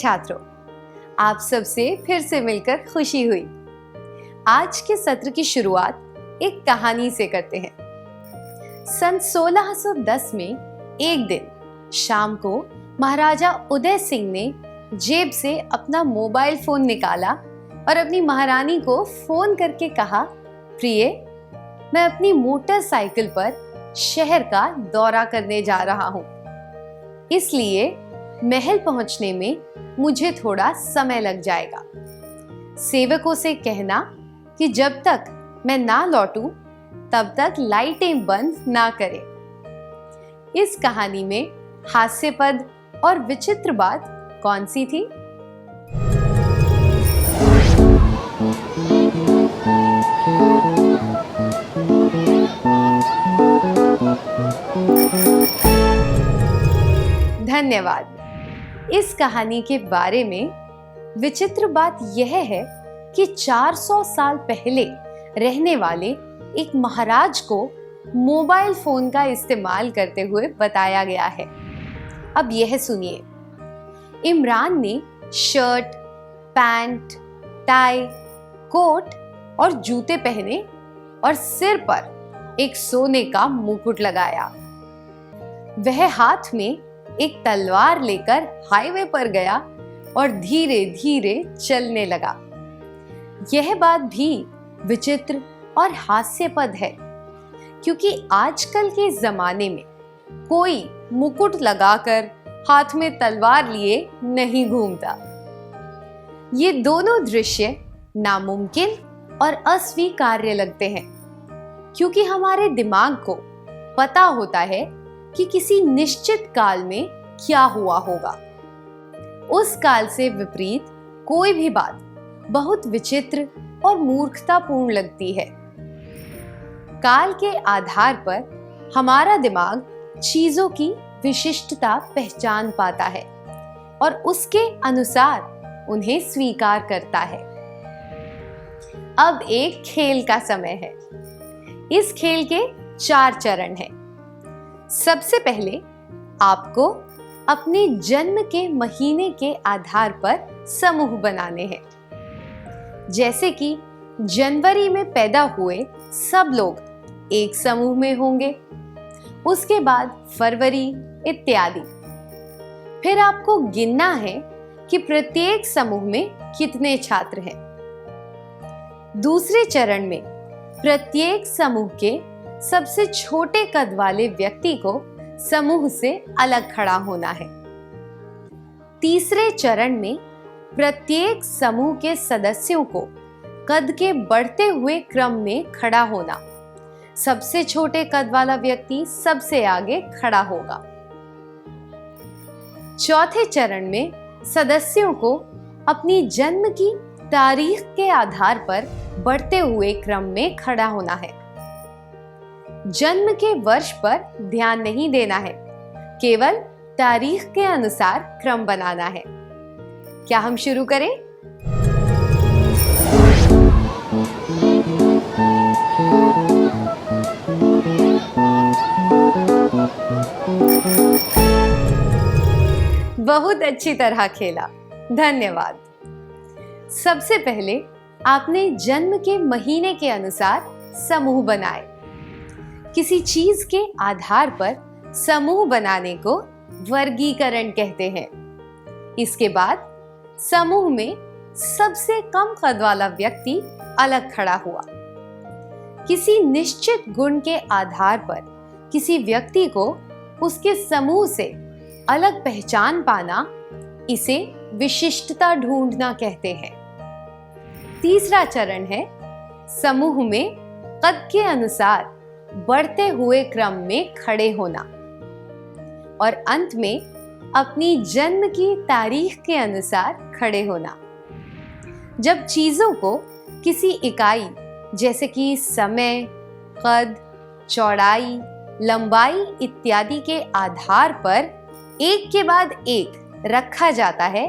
छात्रों, आप सबसे फिर से मिलकर खुशी हुई। आज के सत्र की शुरुआत एक कहानी से करते हैं। सन 1610 में एक दिन शाम को महाराजा उदय सिंह ने जेब से अपना मोबाइल फोन निकाला और अपनी महारानी को फोन करके कहा, प्रिय, मैं अपनी मोटरसाइकिल पर शहर का दौरा करने जा रहा हूँ, इसलिए महल पहुंचने में मुझे थोड़ा समय लग जाएगा। सेवकों से कहना कि जब तक मैं ना लौटूं तब तक लाइटें बंद ना करें। इस कहानी में हास्यपद और विचित्र बात कौन सी थी? धन्यवाद। इस कहानी के बारे में विचित्र बात यह है कि 400 साल पहले रहने वाले एक महाराज को मोबाइल फोन का इस्तेमाल करते हुए बताया गया है। अब यह सुनिए। इमरान ने शर्ट, पैंट, टाई, कोट और जूते पहने और सिर पर एक सोने का मुकुट लगाया। वह हाथ में एक तलवार लेकर हाईवे पर गया और धीरे धीरे चलने लगा। यह बात भी विचित्र और हास्यपद है, क्योंकि आजकल के जमाने में कोई मुकुट लगाकर हाथ में तलवार लिए नहीं घूमता। ये दोनों दृश्य नामुमकिन और अस्वीकार्य लगते हैं, क्योंकि हमारे दिमाग को पता होता है कि किसी निश्चित काल में क्या हुआ होगा। उस काल से विपरीत कोई भी बात बहुत विचित्र और मूर्खतापूर्ण लगती है। काल के आधार पर हमारा दिमाग चीजों की विशिष्टता पहचान पाता है और उसके अनुसार उन्हें स्वीकार करता है। अब एक खेल का समय है। इस खेल के 4 चरण हैं। सबसे पहले आपको अपने जन्म के महीने के आधार पर समूह बनाने हैं। जैसे कि जनवरी में पैदा हुए सब लोग एक समूह में होंगे, उसके बाद फरवरी इत्यादि। फिर आपको गिनना है कि प्रत्येक समूह में कितने छात्र हैं। दूसरे चरण में प्रत्येक समूह के सबसे छोटे कद वाले व्यक्ति को समूह से अलग खड़ा होना है। तीसरे चरण में प्रत्येक समूह के सदस्यों को कद के बढ़ते हुए क्रम में खड़ा होना। सबसे छोटे कद वाला व्यक्ति सबसे आगे खड़ा होगा। चौथे चरण में सदस्यों को अपनी जन्म की तारीख के आधार पर बढ़ते हुए क्रम में खड़ा होना है। जन्म के वर्ष पर ध्यान नहीं देना है, केवल तारीख के अनुसार क्रम बनाना है। क्या हम शुरू करें? बहुत अच्छी तरह खेला, धन्यवाद। सबसे पहले आपने जन्म के महीने के अनुसार समूह बनाए। किसी चीज के आधार पर समूह बनाने को वर्गीकरण कहते हैं। इसके बाद समूह में सबसे कम कद वाला व्यक्ति अलग खड़ा हुआ। किसी निश्चित गुण के आधार पर किसी व्यक्ति को उसके समूह से अलग पहचान पाना, इसे विशिष्टता ढूंढना कहते हैं। तीसरा चरण है समूह में कद के अनुसार बढ़ते हुए क्रम में खड़े होना और अंत में अपनी जन्म की तारीख के अनुसार खड़े होना। जब चीजों को किसी इकाई जैसे कि समय, कद, चौड़ाई, लंबाई इत्यादि के आधार पर एक के बाद एक रखा जाता है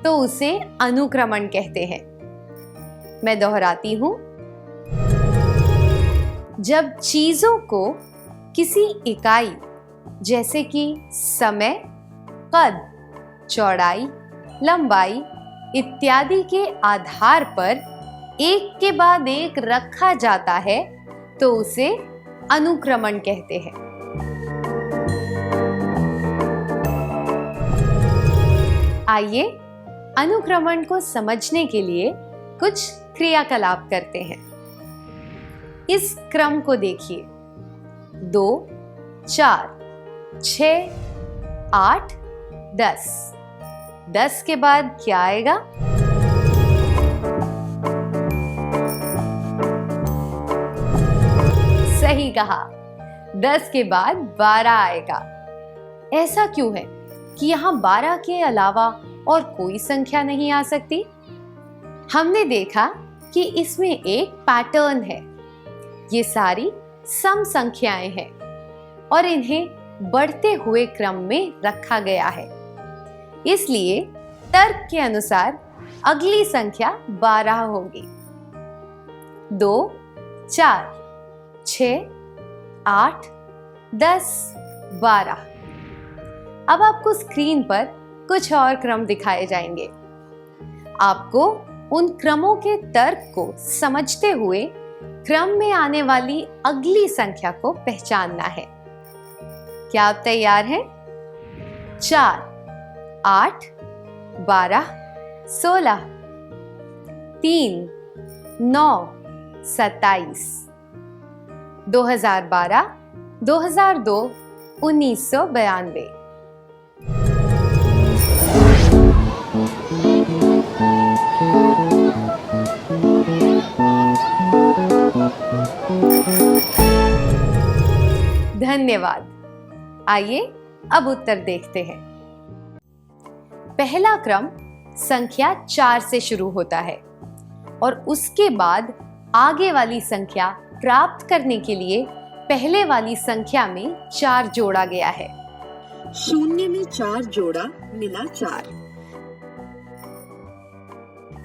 तो उसे अनुक्रमण कहते हैं। मैं दोहराती हूं। जब चीजों को किसी इकाई जैसे कि समय, कद, चौड़ाई, लंबाई इत्यादि के आधार पर एक के बाद एक रखा जाता है तो उसे अनुक्रमण कहते हैं। आइए अनुक्रमण को समझने के लिए कुछ क्रियाकलाप करते हैं। इस क्रम को देखिए, 2, 4, 6, 8, 10। 10 के बाद क्या आएगा? सही कहा, 10 के बाद 12 आएगा। ऐसा क्यों है कि यहाँ 12 के अलावा और कोई संख्या नहीं आ सकती? हमने देखा कि इसमें एक पैटर्न है। ये सारी सम संख्याएं हैं और इन्हें बढ़ते हुए क्रम में रखा गया है। इसलिए तर्क के अनुसार अगली संख्या 12 होगी। 2, 4, 6, 8, 10, 12। अब आपको स्क्रीन पर कुछ और क्रम दिखाए जाएंगे। आपको उन क्रमों के तर्क को समझते हुए क्रम में आने वाली अगली संख्या को पहचानना है। क्या आप तैयार हैं? 4, 8, 12, 16, 3, 9, 27, 2012, 2002, 1992। धन्यवाद। आइए अब उत्तर देखते हैं। पहला क्रम संख्या 4 से शुरू होता है और उसके बाद आगे वाली संख्या प्राप्त करने के लिए पहले वाली संख्या में 4 जोड़ा गया है। 0 में 4 जोड़ा मिला 4।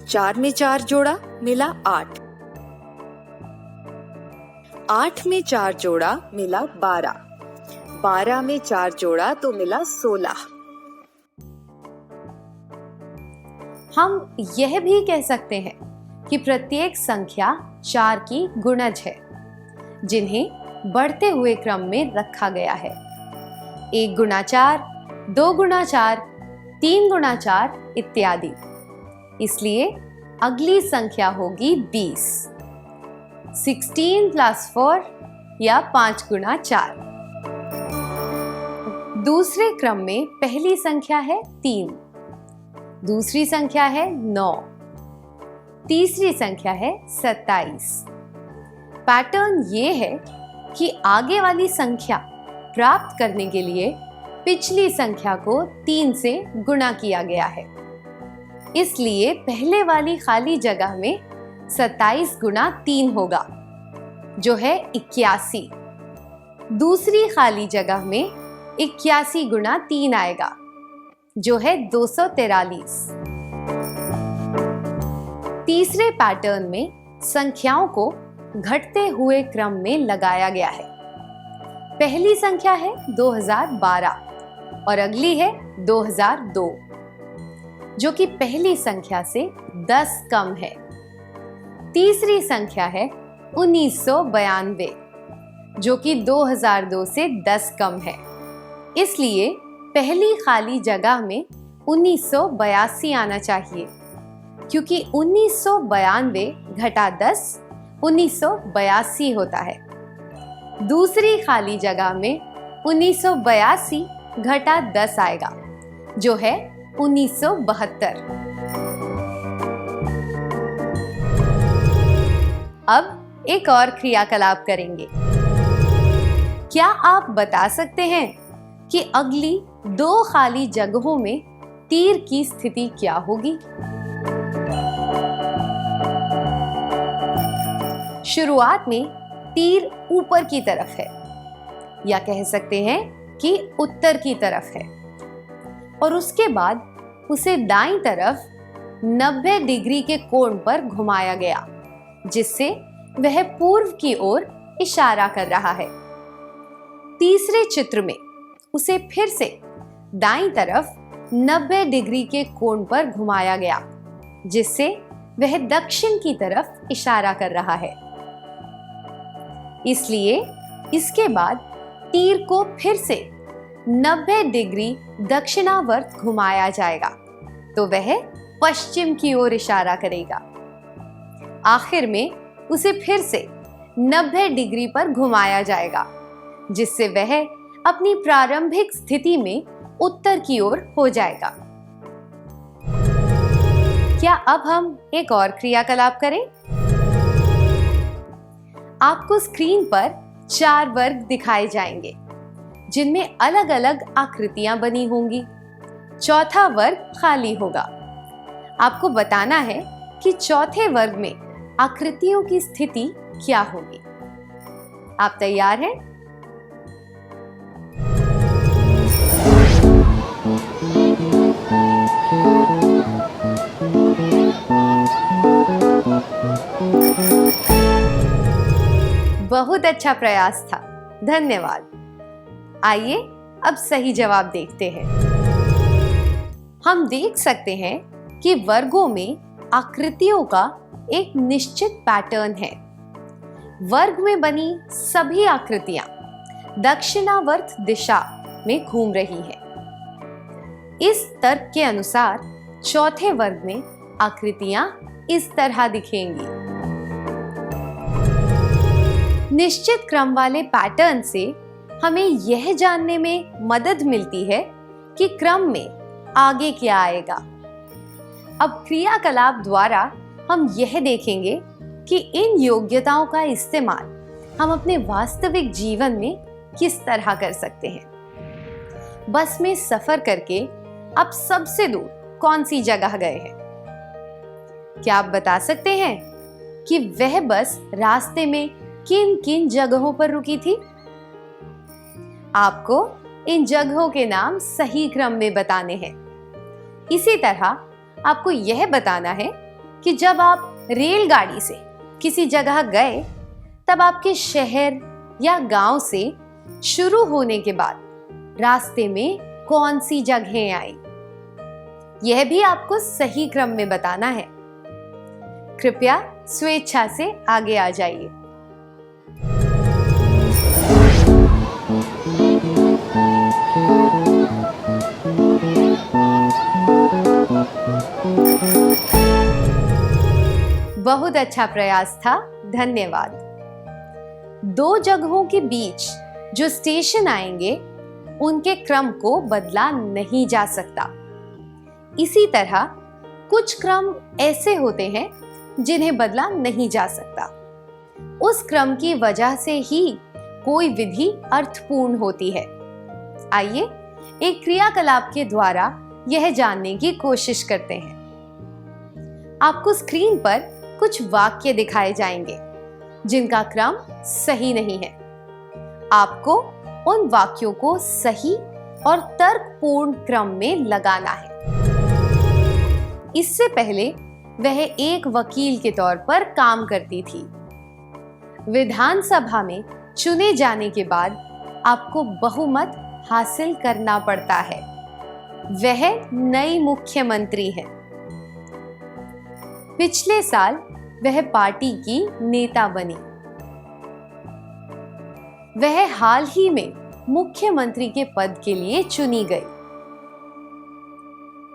4 में 4 जोड़ा मिला 8। 8 में 4 जोड़ा मिला 12। 12 में 4 जोड़ा तो मिला 16। हम यह भी कह सकते हैं कि प्रत्येक संख्या 4 की गुणज है, जिन्हें बढ़ते हुए क्रम में रखा गया है। 1 गुणा 4, 2 गुणा 4, 3 गुणा 4 इत्यादि। इसलिए अगली संख्या होगी 20। 16 + 4 या 5 गुणा 4। दूसरे क्रम में पहली संख्या है 3, दूसरी संख्या है 9, तीसरी संख्या है 27। पैटर्न ये है कि आगे वाली संख्या प्राप्त करने के लिए पिछली संख्या को 3 से गुणा किया गया है। इसलिए पहले वाली खाली जगह में 27 गुणा 3 होगा, जो है 81। दूसरी खाली जगह में 81 गुणा 3 आएगा, जो है 243। तीसरे पैटर्न में संख्याओं को घटते हुए क्रम में लगाया गया है। पहली संख्या है 2012 और अगली है 2002, जो कि पहली संख्या से 10 कम है। तीसरी संख्या है 1992, जो कि 2002 से 10 कम है। इसलिए पहली खाली जगह में 1982 आना चाहिए, क्योंकि 1992 घटा 10 1982 होता है। दूसरी खाली जगह में 1982 घटा 10 आएगा, जो है 1972। अब एक और क्रियाकलाप करेंगे। क्या आप बता सकते हैं कि अगली 2 खाली जगहों में तीर की स्थिति क्या होगी? शुरुआत में तीर ऊपर की तरफ है, या कह सकते हैं कि उत्तर की तरफ है, और उसके बाद उसे दाईं तरफ 90 डिग्री के कोण पर घुमाया गया, जिससे वह पूर्व की ओर इशारा कर रहा है। तीसरे चित्र में उसे फिर से दाईं तरफ 90 डिग्री के कोण पर घुमाया गया, जिससे वह दक्षिण की तरफ इशारा कर रहा है। इसलिए इसके बाद तीर को फिर से 90 डिग्री दक्षिणावर्त घुमाया जाएगा, तो वह पश्चिम की ओर इशारा करेगा। आखिर में उसे फिर से 90 डिग्री पर घुमाया जाएगा, जिससे वह अपनी प्रारंभिक स्थिति में उत्तर की ओर हो जाएगा। क्या अब हम एक और क्रियाकलाप करें? आपको स्क्रीन पर 4 वर्ग दिखाए जाएंगे, जिनमें अलग अलग आकृतियां बनी होंगी। चौथा वर्ग खाली होगा। आपको बताना है कि चौथे वर्ग में आकृतियों की स्थिति क्या होगी। आप तैयार हैं? बहुत अच्छा प्रयास था, धन्यवाद। आइए अब सही जवाब देखते हैं। हम देख सकते हैं कि वर्गों में आकृतियों का एक निश्चित पैटर्न है। वर्ग में बनी सभी आकृतियां दक्षिणावर्त दिशा में घूम रही हैं। इस तर्क के अनुसार चौथे वर्ग में आकृतियां इस तरह दिखेंगी। निश्चित क्रम वाले पैटर्न से हमें यह जानने में मदद मिलती है कि क्रम में आगे क्या आएगा। अब क्रियाकलाप द्वारा हम यह देखेंगे कि इन योग्यताओं का इस्तेमाल हम अपने वास्तविक जीवन में किस तरह कर सकते हैं। बस में सफर करके आप सबसे दूर कौन सी जगह गए हैं? क्या आप बता सकते हैं कि वह बस रास्ते में किन किन जगहों पर रुकी थी? आपको इन जगहों के नाम सही क्रम में बताने हैं। इसी तरह आपको यह बताना है कि जब आप रेलगाड़ी से किसी जगह गए, तब आपके शहर या गांव से शुरू होने के बाद रास्ते में कौन सी जगहें आई। यह भी आपको सही क्रम में बताना है। कृपया स्वेच्छा से आगे आ जाइए। बहुत अच्छा प्रयास था, धन्यवाद। 2 जगहों के बीच जो स्टेशन आएंगे, उनके क्रम को बदला नहीं जा सकता। इसी तरह कुछ क्रम ऐसे होते हैं जिन्हें बदला नहीं जा सकता। उस क्रम की वजह से ही कोई विधि अर्थपूर्ण होती है। आइए एक क्रियाकलाप के द्वारा यह जानने की कोशिश करते हैं। आपको स्क्रीन पर कुछ वाक्य दिखाए जाएंगे जिनका क्रम सही नहीं है। आपको उन वाक्यों को सही और तर्कपूर्ण क्रम में लगाना है। इससे पहले वह एक वकील के तौर पर काम करती थी। विधानसभा में चुने जाने के बाद आपको बहुमत हासिल करना पड़ता है। वह नई मुख्यमंत्री है। पिछले साल वह पार्टी की नेता बनी। वह हाल ही में मुख्यमंत्री के पद के लिए चुनी गई।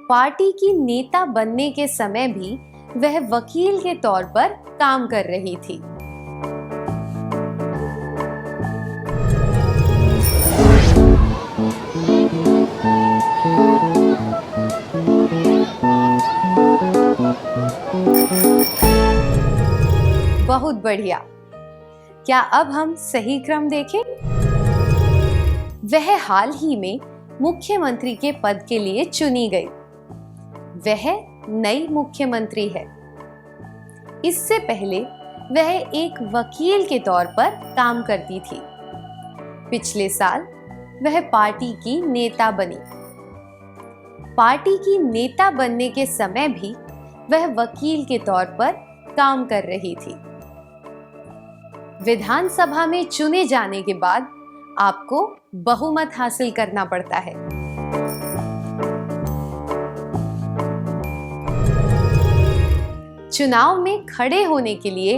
पार्टी की नेता बनने के समय भी वह वकील के तौर पर काम कर रही थी। बहुत बढ़िया। क्या अब हम सही क्रम देखें? वह हाल ही में मुख्यमंत्री के पद के लिए चुनी गई। वह नई मुख्यमंत्री है। इससे पहले वह एक वकील के तौर पर काम करती थी। पिछले साल वह पार्टी की नेता बनी। पार्टी की नेता बनने के समय भी वह वकील के तौर पर काम कर रही थी। विधानसभा में चुने जाने के बाद आपको बहुमत हासिल करना पड़ता है। चुनाव में खड़े होने के लिए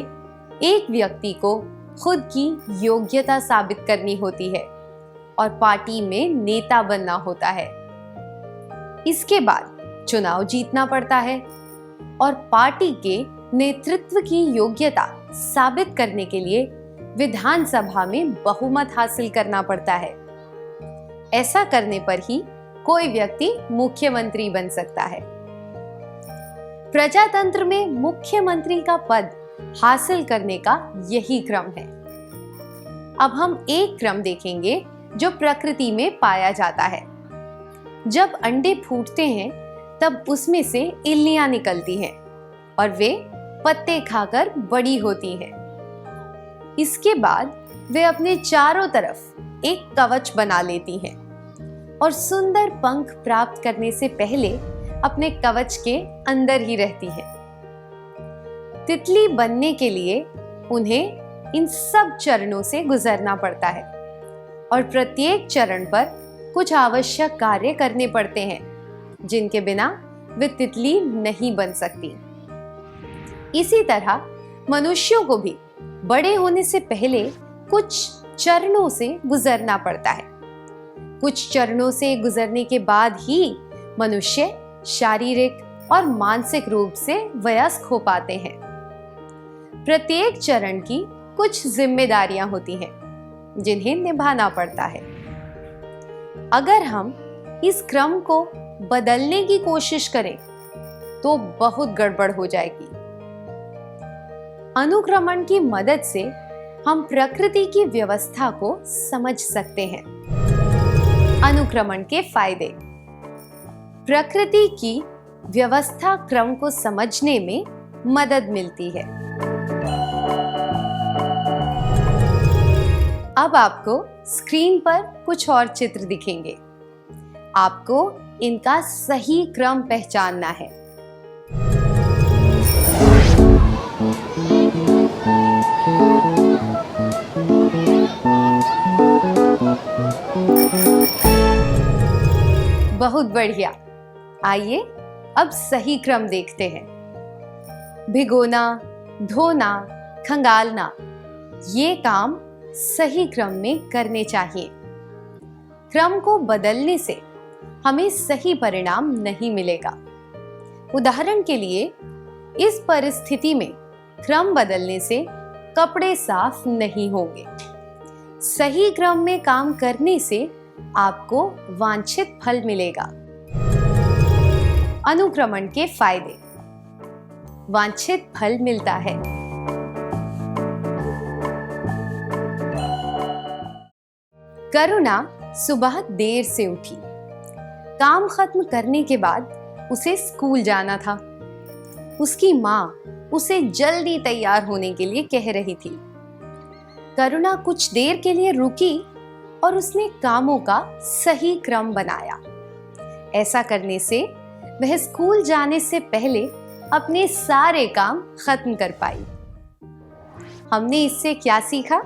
एक व्यक्ति को खुद की योग्यता साबित करनी होती है और पार्टी में नेता बनना होता है। इसके बाद चुनाव जीतना पड़ता है और पार्टी के नेतृत्व की योग्यता साबित करने के लिए विधानसभा में बहुमत हासिल करना पड़ता है। ऐसा करने पर ही कोई व्यक्ति मुख्यमंत्री बन सकता है। प्रजातंत्र में मुख्यमंत्री का पद हासिल करने का यही क्रम है। अब हम एक क्रम देखेंगे जो प्रकृति में पाया जाता है। जब अंडे फूटते हैं तब उसमें से इल्लियां निकलती हैं और वे पत्ते खाकर बड़ी होती हैं। इसके बाद वे अपने चारों तरफ एक कवच बना लेती हैं और सुंदर पंख प्राप्त करने से पहले अपने कवच के अंदर ही रहती हैं। तितली बनने के लिए उन्हें इन सब चरणों से गुजरना पड़ता है और प्रत्येक चरण पर कुछ आवश्यक कार्य करने पड़ते हैं जिनके बिना वे तितली नहीं बन सकती। इसी तरह मनुष्यों को भी बड़े होने से पहले कुछ चरणों से गुजरना पड़ता है। कुछ चरणों से गुजरने के बाद ही मनुष्य शारीरिक और मानसिक रूप से वयस्क हो पाते हैं। प्रत्येक चरण की कुछ जिम्मेदारियां होती हैं जिन्हें निभाना पड़ता है। अगर हम इस क्रम को बदलने की कोशिश करें तो बहुत गड़बड़ हो जाएगी। अनुक्रमण की मदद से हम प्रकृति की व्यवस्था को समझ सकते हैं। अनुक्रमण के फायदे। प्रकृति की व्यवस्था क्रम को समझने में मदद मिलती है। अब आपको स्क्रीन पर कुछ और चित्र दिखेंगे। आपको इनका सही क्रम पहचानना है। बहुत बढ़िया। आइए अब सही क्रम देखते हैं। भिगोना, धोना, खंगालना, ये काम सही क्रम में करने चाहिए। क्रम को बदलने से हमें सही परिणाम नहीं मिलेगा। उदाहरण के लिए, इस परिस्थिति में क्रम बदलने से कपड़े साफ नहीं होंगे। सही क्रम में काम करने से आपको वांछित फल मिलेगा। अनुक्रमण के फायदे। वांछित फल मिलता है। करुणा सुबह देर से उठी। काम खत्म करने के बाद उसे स्कूल जाना था। उसकी माँ उसे जल्दी तैयार होने के लिए कह रही थी। करुणा कुछ देर के लिए रुकी और उसने कामों का सही क्रम बनाया। ऐसा करने से वह स्कूल जाने से पहले अपने सारे काम खत्म कर पाई। हमने इससे क्या सीखा?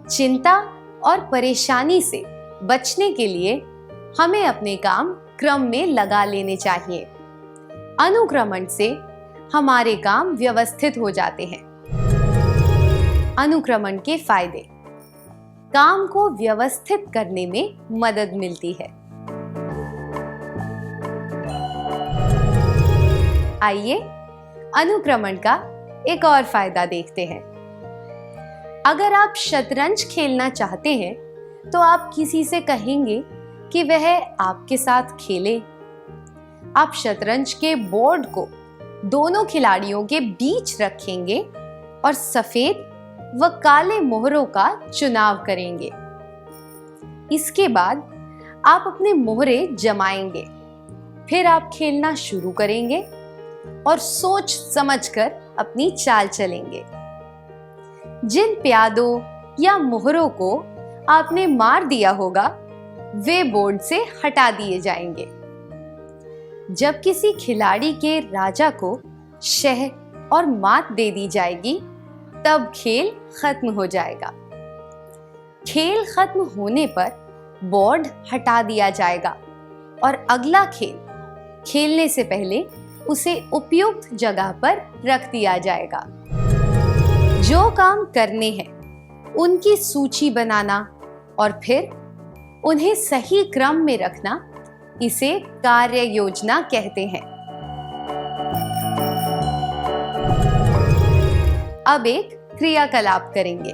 चिंता और परेशानी से बचने के लिए हमें अपने काम क्रम में लगा लेने चाहिए। अनुक्रमण से हमारे काम व्यवस्थित हो जाते हैं। अनुक्रमण के फायदे। काम को व्यवस्थित करने में मदद मिलती है। आइए अनुक्रमण का एक और फायदा देखते हैं। अगर आप शतरंज खेलना चाहते हैं तो आप किसी से कहेंगे कि वह आपके साथ खेले। आप शतरंज के बोर्ड को दोनों खिलाड़ियों के बीच रखेंगे और सफेद व काले मोहरों का चुनाव करेंगे। इसके बाद आप अपने मोहरे जमाएंगे। फिर आप खेलना शुरू करेंगे और सोच समझकर अपनी चाल चलेंगे। जिन प्यादों या मोहरों को आपने मार दिया होगा वे बोर्ड से हटा दिए जाएंगे। जब किसी खिलाड़ी के राजा को शह और मात दे दी जाएगी तब खेल खत्म हो जाएगा। खेल खत्म होने पर बोर्ड हटा दिया जाएगा और अगला खेल खेलने से पहले उसे उपयुक्त जगह पर रख दिया जाएगा। जो काम करने हैं उनकी सूची बनाना और फिर उन्हें सही क्रम में रखना, इसे कार्य योजना कहते हैं। अब एक क्रियाकलाप करेंगे।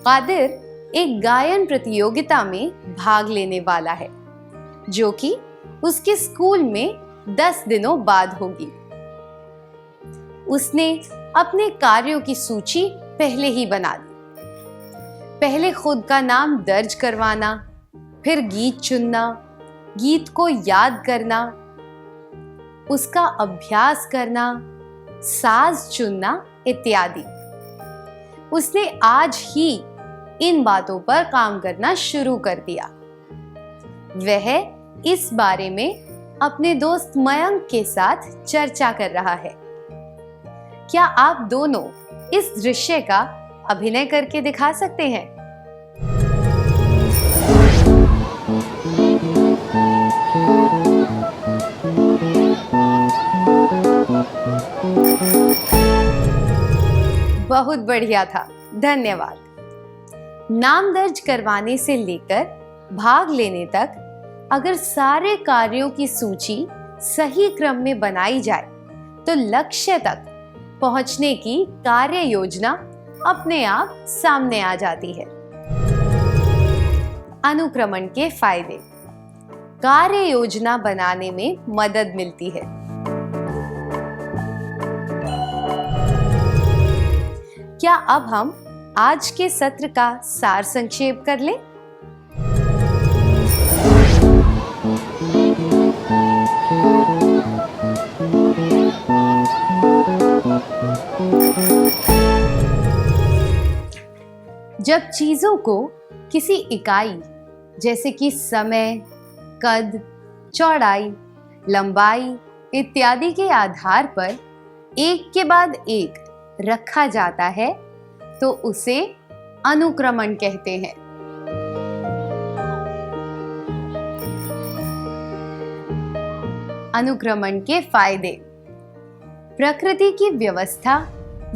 कादिर एक गायन प्रतियोगिता में भाग लेने वाला है, जो कि उसके स्कूल में 10 दिनों बाद होगी। उसने अपने कार्यों की सूची पहले ही बना दी। पहले खुद का नाम दर्ज करवाना, फिर गीत चुनना, गीत को याद करना, उसका अभ्यास करना, साज चुनना इत्यादि। उसने आज ही इन बातों पर काम करना शुरू कर दिया। वह इस बारे में अपने दोस्त मयंक के साथ चर्चा कर रहा है। क्या आप दोनों इस दृश्य का अभिनय करके दिखा सकते हैं? बहुत बढ़िया था, धन्यवाद। नाम दर्ज करवाने से लेकर भाग लेने तक अगर सारे कार्यों की सूची सही क्रम में बनाई जाए तो लक्ष्य तक पहुंचने की कार्य योजना अपने आप सामने आ जाती है। अनुक्रमण के फायदे। कार्य योजना बनाने में मदद मिलती है। क्या अब हम आज के सत्र का सार संक्षेप कर लें? जब चीजों को किसी इकाई जैसे कि समय, कद, चौड़ाई, लंबाई इत्यादि के आधार पर एक के बाद एक रखा जाता है तो उसे अनुक्रमण कहते हैं। अनुक्रमण के फायदे। प्रकृति की व्यवस्था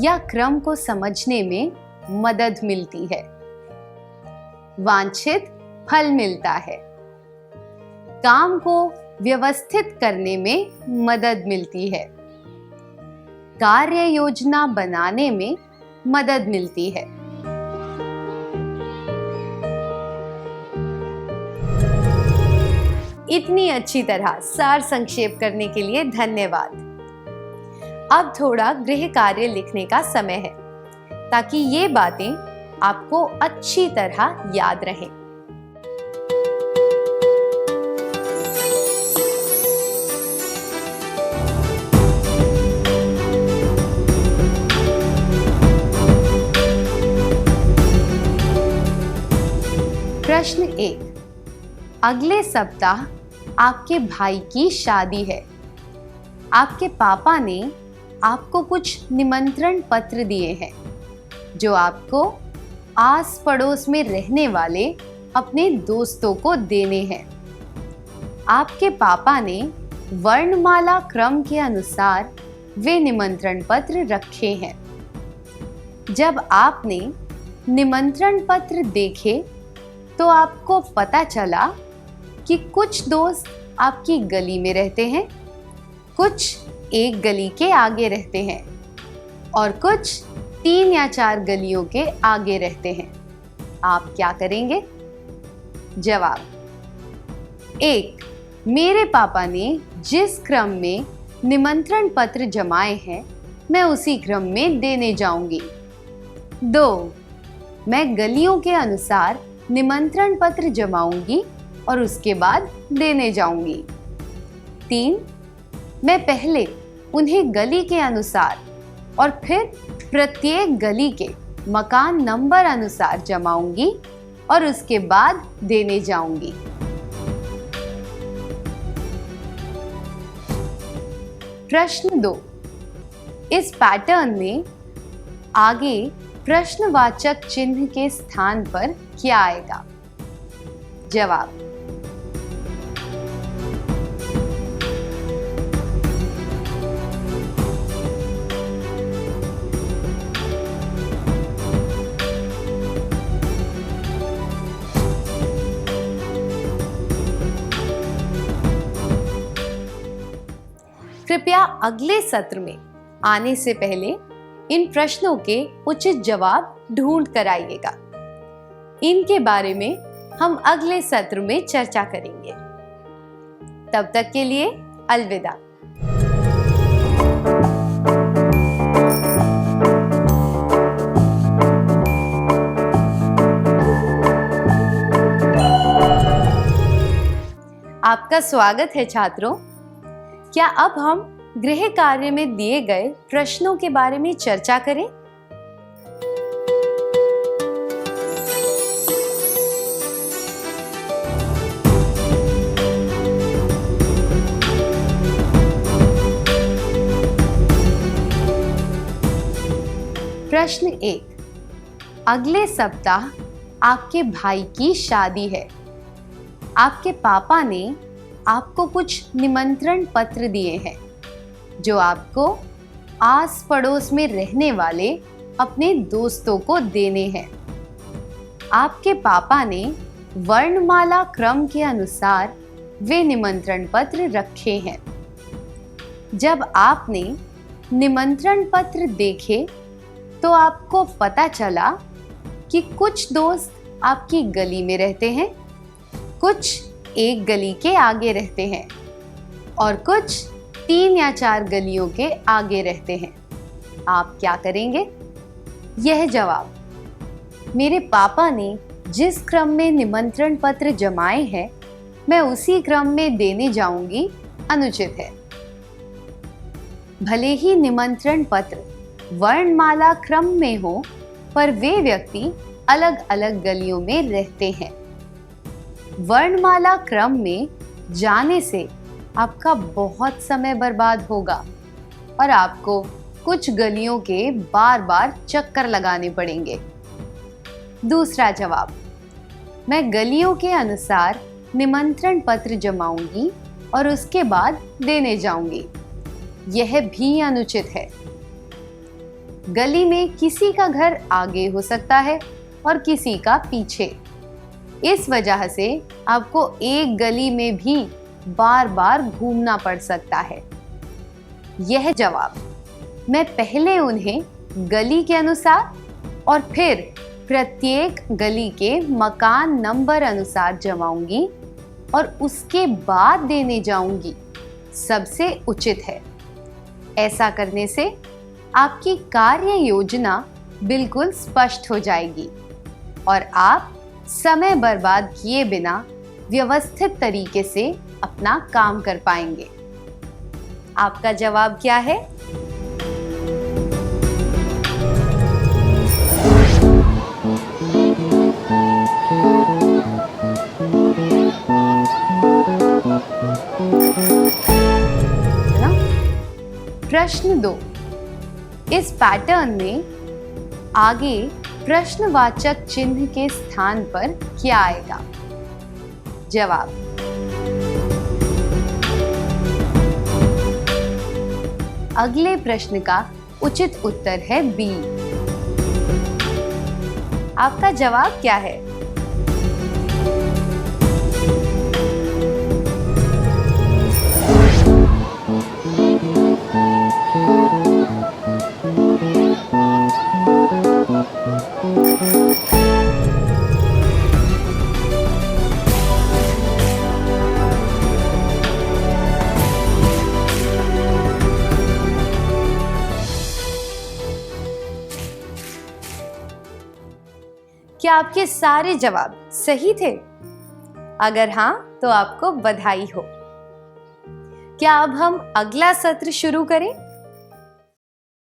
या क्रम को समझने में मदद मिलती है। वांछित फल मिलता है। काम को व्यवस्थित करने में मदद मिलती है। कार्य योजना बनाने में मदद मिलती है। इतनी अच्छी तरह सार संक्षेप करने के लिए धन्यवाद। अब थोड़ा गृह कार्य लिखने का समय है ताकि ये बातें आपको अच्छी तरह याद रहें। प्रश्न 1। अगले सप्ताह आपके भाई की शादी है। आपके पापा ने आपको कुछ निमंत्रण पत्र दिए हैं जो आपको आस पड़ोस में रहने वाले अपने दोस्तों को देने हैं। आपके पापा ने वर्णमाला क्रम के अनुसार वे निमंत्रण पत्र रखे हैं। जब आपने निमंत्रण पत्र देखे तो आपको पता चला कि कुछ दोस्त आपकी गली में रहते हैं, कुछ एक गली के आगे रहते हैं और कुछ 3 या 4 गलियों के आगे रहते हैं। आप क्या करेंगे? जवाब। 1। मेरे पापा ने जिस क्रम में निमंत्रण पत्र जमाए हैं मैं उसी क्रम में देने जाऊंगी। 2। मैं गलियों के अनुसार निमंत्रण पत्र जमाऊंगी और उसके बाद देने जाऊंगी। 3। मैं पहले उन्हें गली के अनुसार और फिर प्रत्येक गली के मकान नंबर अनुसार जमाऊंगी और उसके बाद देने जाऊंगी। प्रश्न 2। इस पैटर्न में आगे प्रश्नवाचक चिन्ह के स्थान पर क्या आएगा? जवाब। अगले सत्र में आने से पहले इन प्रश्नों के उचित जवाब ढूंढ कर आइएगा। इनके बारे में हम अगले सत्र में चर्चा करेंगे। तब तक के लिए अलविदा। आपका स्वागत है छात्रों। क्या अब हम गृह कार्य में दिए गए प्रश्नों के बारे में चर्चा करें? प्रश्न 1। अगले सप्ताह आपके भाई की शादी है। आपके पापा ने आपको कुछ निमंत्रण पत्र दिए हैं जो आपको आस पड़ोस में रहने वाले अपने दोस्तों को देने हैं। आपके पापा ने वर्णमाला क्रम के अनुसार वे निमंत्रण पत्र रखे हैं। जब आपने निमंत्रण पत्र देखे तो आपको पता चला कि कुछ दोस्त आपकी गली में रहते हैं, कुछ एक गली के आगे रहते हैं और कुछ 3 या 4 गलियों के आगे रहते हैं। आप क्या करेंगे? यह जवाब, मेरे पापा ने जिस क्रम में निमंत्रण पत्र जमाए हैं मैं उसी क्रम में देने जाऊंगी, अनुचित है। भले ही निमंत्रण पत्र वर्णमाला क्रम में हो, पर वे व्यक्ति अलग अलग गलियों में रहते हैं। वर्णमाला क्रम में जाने से आपका बहुत समय बर्बाद होगा और आपको कुछ गलियों के बार बार चक्कर लगाने पड़ेंगे। दूसरा जवाब, मैं गलियों के अनुसार निमंत्रण पत्र जमाऊंगी और उसके बाद देने जाऊंगी। यह भी अनुचित है। गली में किसी का घर आगे हो सकता है और किसी का पीछे। इस वजह से आपको एक गली में भी बार बार घूमना पड़ सकता है। यह जवाब, मैं पहले उन्हें गली के अनुसार और फिर प्रत्येक गली के मकान नंबर अनुसार जमाऊंगी और उसके बाद देने जाऊंगी, सबसे उचित है। ऐसा करने से आपकी कार्य योजना बिल्कुल स्पष्ट हो जाएगी और आप समय बर्बाद किए बिना व्यवस्थित तरीके से अपना काम कर पाएंगे। आपका जवाब क्या है? प्रश्न 2। इस पैटर्न में आगे प्रश्नवाचक चिन्ह के स्थान पर क्या आएगा? जवाब, अगले प्रश्न का उचित उत्तर है बी। आपका जवाब क्या है? क्या आपके सारे जवाब सही थे? अगर हाँ तो आपको बधाई हो। क्या अब हम अगला सत्र शुरू करें?